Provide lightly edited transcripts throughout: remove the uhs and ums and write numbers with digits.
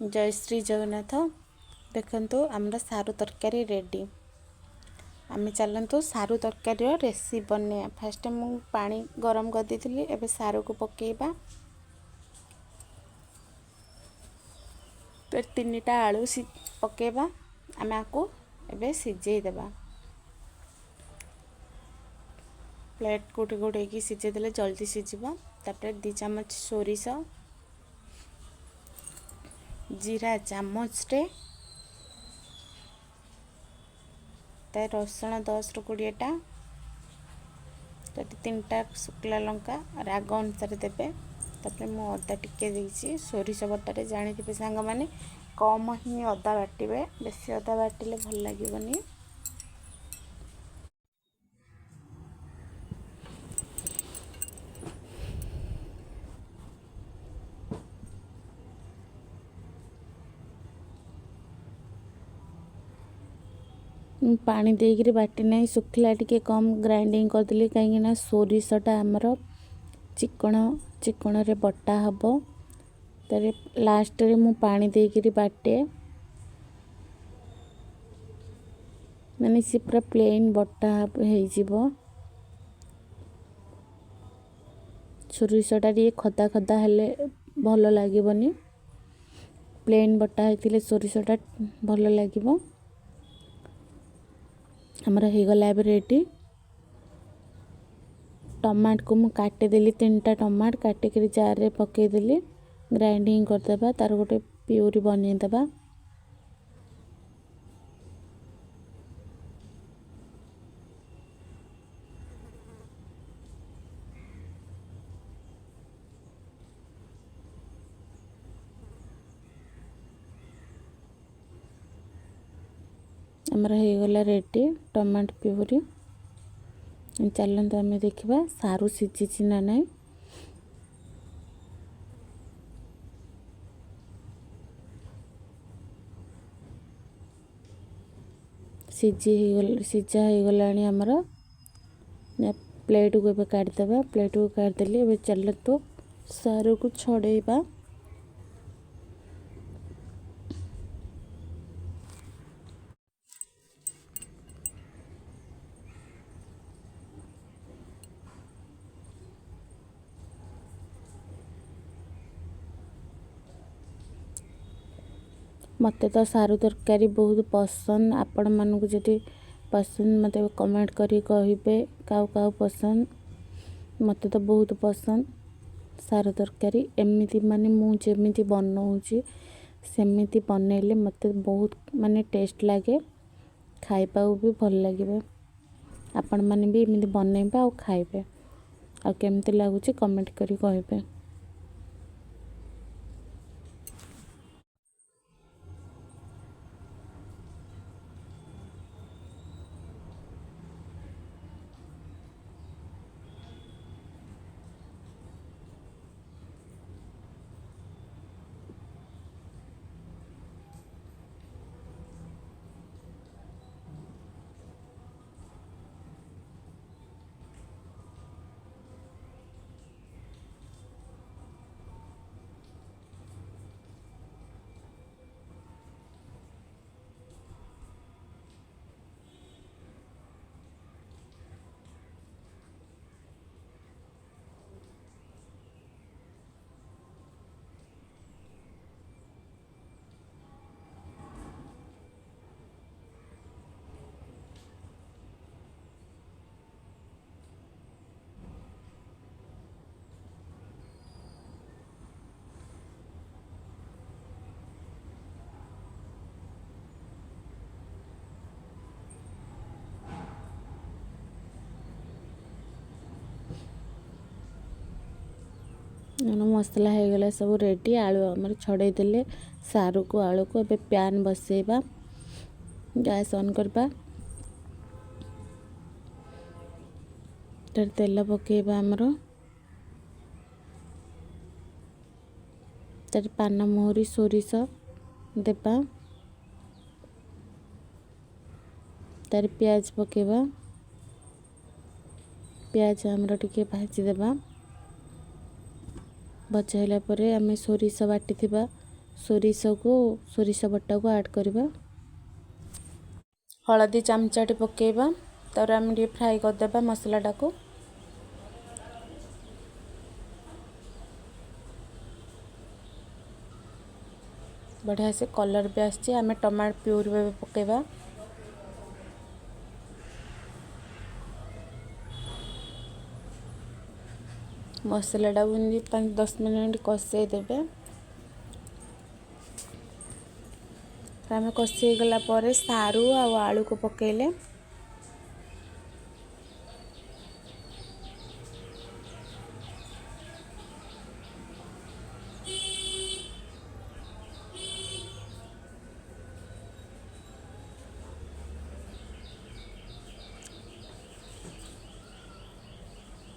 जय श्री जगन्नाथ। देखंतु आमरा सारू तरकारी रेडी। आम चलतु सारू तरकारी रेसिपी बने। फास्ट मु पानी गरम कर देती। एबे सारू को पकेबा। तो 3टा आलू पकेबा। आम आपको एबे सिझे देबा। प्लेट कोटे कोटे की सिझे देले जल्दी सिझिबा। तापर 2 चम्मच सोरिष, जीरा चामचटे, रसुण 10 ରୁ 20टा, 3टा शुक्ला लंका राग अनुसार देबे। तापर मु अदा टिके देइछि। सोरिष बटारे जानिथिबे सांग माने कम ही अदा बाटिबे, बेसी अदा बाटिले भल लागिबनी। पानी देकर बाटी नहीं सुखला टिके कम ग्राइंडिंग करदेली कहीं सोरिषटा आमर चिकण चिकण रे बटा हबो। तारे लास्ट रे मु पानी देकर बाटे माने सी पूरा प्लेन बटा हो। सोरिषटा टिके खदा खदा हेले भल लागिबनी। प्लेन बटा होइतिले सोरिषटा भल लागिबो। हमारा हो गला अब रेडी। टमाट को मुझे काटेदेली 3टा टमाट काटिक जार रे पकईदेली। ग्राइंडिंग करदेबा। तार गोटे प्यूरी बनईदेबा। हमारा हो गला रेडी टमाट प्यूरी। चलते आम देखा सारू सिझी ना नहीं। सिझा हो गला आमर। प्लेट को काटदेबा। प्लेट को काटदेली चलतु सारू को छड़ेबा। मते तो सारू तरकारी बहुत पसंद। आपण मानक जदि पसंद मते कमेंट करी कहिबे काउ काउ पसंद। मते तो बहुत पसंद सारू तरकारी। एमिति माने मु जेमिति बनाउची सेमिति बनैले मते बहुत माने टेस्ट लागे। खाइबा भी भल लागिबे। आपण माने भी एमिति बनैबे आ खाइबे आ केमति लागुची कमेंट करी कहिबे। मसला हो गला सब रेडी। आलू आमर छड़े देले सारू को आलू को। एबे पैन बसेबा। गैस ऑन करबा। तेल पकेबा आमर। तार पान मोहरी सोरिष देबा। तार प्याज पकेबा। प्याज आमर टिके भाजी देबा। भजा होला परे आमे सोरिष बाटी थिबा ସୋରିଷ ବଟାକୁ ଆଡ଼୍ କରିବା। ହଳଦୀ ଚାମଚାଟେ ପକାଇବା। ତାପରେ ଆମେ ଟିକେ ଫ୍ରାଏ କରିଦେବା ମସଲାଟାକୁ। ବଢ଼ିଆ ସେ କଲର୍ ବି ଆସିଛି। ଆମେ ଟମାଟୋ ପ୍ୟୁରି ବି ପକାଇବା। ମସଲାଟାକୁ ଏମିତି 5-10 ମିନିଟ୍ କଷେଇ ଦେବେ। ଆମେ କଷି ହେଇଗଲା ପରେ ସାରୁ ଆଉ ଆଳୁକୁ ପକାଇଲେ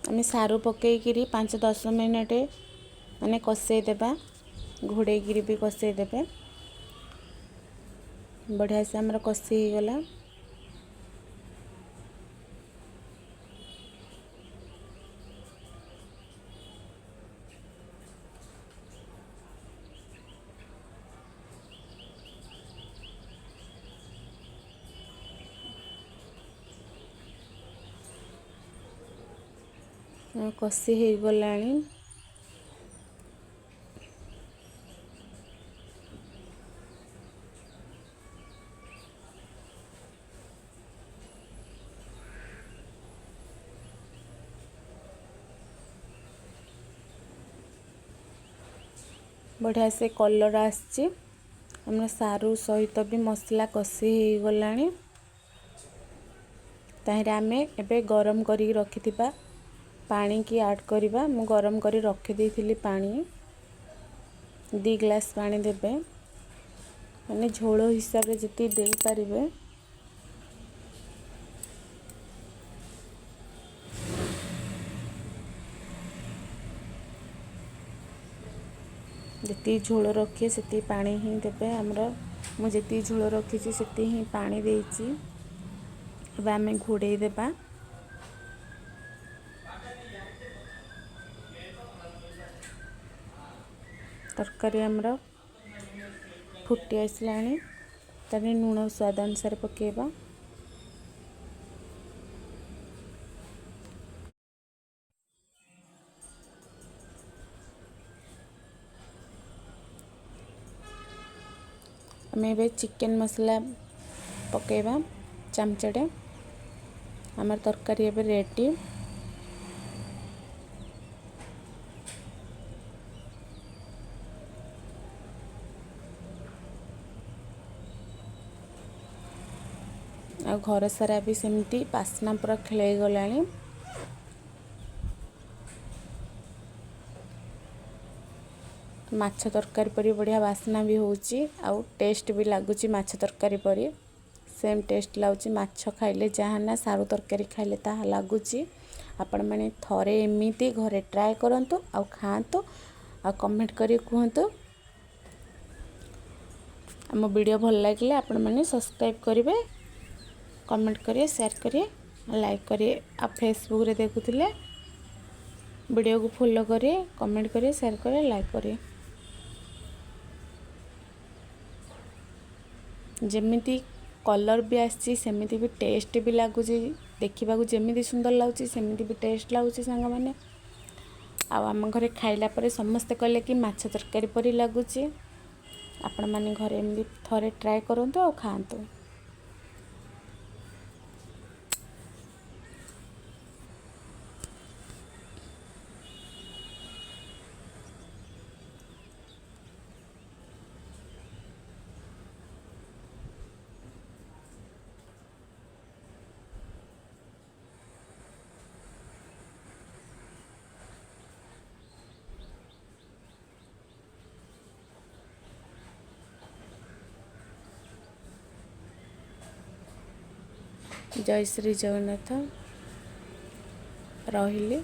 ଆମେ ସାରୁ ପକାଇକିରି 5-10 ମିନିଟ୍ ମାନେ କଷେଇ ଦେବା। ଘୋଡ଼େଇକିରି ବି କଷେଇ ଦେବେ। ବଢ଼ିଆ ସେ ଆମର କଷି ହେଇଗଲା। କଷି ହେଇଗଲାଣି। ବଢ଼ିଆ ସେ କଲର୍ ଆସିଛି। ଆମର ସାରୁ ସହିତ ବି ମସଲା କଷି ହେଇଗଲାଣି। ତାହିଁରେ ଆମେ ଏବେ ଗରମ କରିକି ରଖିଥିବା ପାଣିକି ଆଡ଼୍ କରିବା। ମୁଁ ଗରମ କରି ରଖିଦେଇଥିଲି ପାଣି। 2 ଗ୍ଲାସ୍ ପାଣି ଦେବେ। ମାନେ ଝୋଳ ହିସାବରେ ଯେତିକି ଦେଇପାରିବେ। ଯେତିକି ଝୋଳ ରଖିବେ ସେତିକି ପାଣି ହିଁ ଦେବେ। ମୁଁ ଯେତିକି ଝୋଳ ରଖିଛି ସେତିକି ହିଁ ପାଣି ଦେଇଛି। ଏବେ ଆମେ ଘୋଡ଼େଇ ଦେବା। ତରକାରୀ ଆମର ଫୁଟି ଆସିଲାଣି। ତାପରେ ଲୁଣ ସ୍ୱାଦ ଅନୁସାରେ ପକାଇବା। ଆମେ ଏବେ ଚିକେନ୍ ମସଲା ପକାଇବା ଚାମଚଟେ। ଆମର ତରକାରୀ ଏବେ ରେଡ଼ି। ଆଉ ଘର ସାରା ବି ସେମିତି ବାସ୍ନା ପୁରା ଖେଳେଇ ଗଲାଣି। ମାଛ ତରକାରୀ ପରି ବଢ଼ିଆ ବାସ୍ନା ବି ହେଉଛି। ଆଉ ଟେଷ୍ଟ ବି ଲାଗୁଛି ମାଛ ତରକାରୀ ପରି। ସେମ୍ ଟେଷ୍ଟ ଲାଗୁଛି। ମାଛ ଖାଇଲେ ଯାହା ନା ସାରୁ ତରକାରୀ ଖାଇଲେ ତାହା ଲାଗୁଛି। ଆପଣମାନେ ଥରେ ଏମିତି ଘରେ ଟ୍ରାଏ କରନ୍ତୁ ଆଉ ଖାଆନ୍ତୁ। ଆଉ କମେଣ୍ଟ କରି କୁହନ୍ତୁ। ଆମ ଭିଡ଼ିଓ ଭଲ ଲାଗିଲେ ଆପଣମାନେ ସବସ୍କ୍ରାଇବ୍ କରିବେ, କମେଣ୍ଟ କରିବେ, ସେୟାର କରିବେ, ଲାଇକ୍ କରିବେ। ଆଉ ଫେସବୁକ୍ରେ ଦେଖୁଥିଲେ ଭିଡ଼ିଓକୁ ଫଲୋ କରିବେ, କମେଣ୍ଟ କରିବେ, ସେୟାର କରିବେ, ଲାଇକ୍ କରିବେ। ଯେମିତି କଲର୍ ବି ଆସିଛି ସେମିତି ବି ଟେଷ୍ଟ ବି ଲାଗୁଛି। ଦେଖିବାକୁ ଯେମିତି ସୁନ୍ଦର ଲାଗୁଛି ସେମିତି ବି ଟେଷ୍ଟ ଲାଗୁଛି ସାଙ୍ଗମାନେ। ଆଉ ଆମ ଘରେ ଖାଇଲା ପରେ ସମସ୍ତେ କହିଲେ କି ମାଛ ତରକାରୀ ପରି ଲାଗୁଛି। ଆପଣମାନେ ଘରେ ଏମିତି ଥରେ ଟ୍ରାଏ କରନ୍ତୁ ଆଉ ଖାଆନ୍ତୁ। ଜୟ ଶ୍ରୀ ଜଗନ୍ନାଥ। ରହିଲି।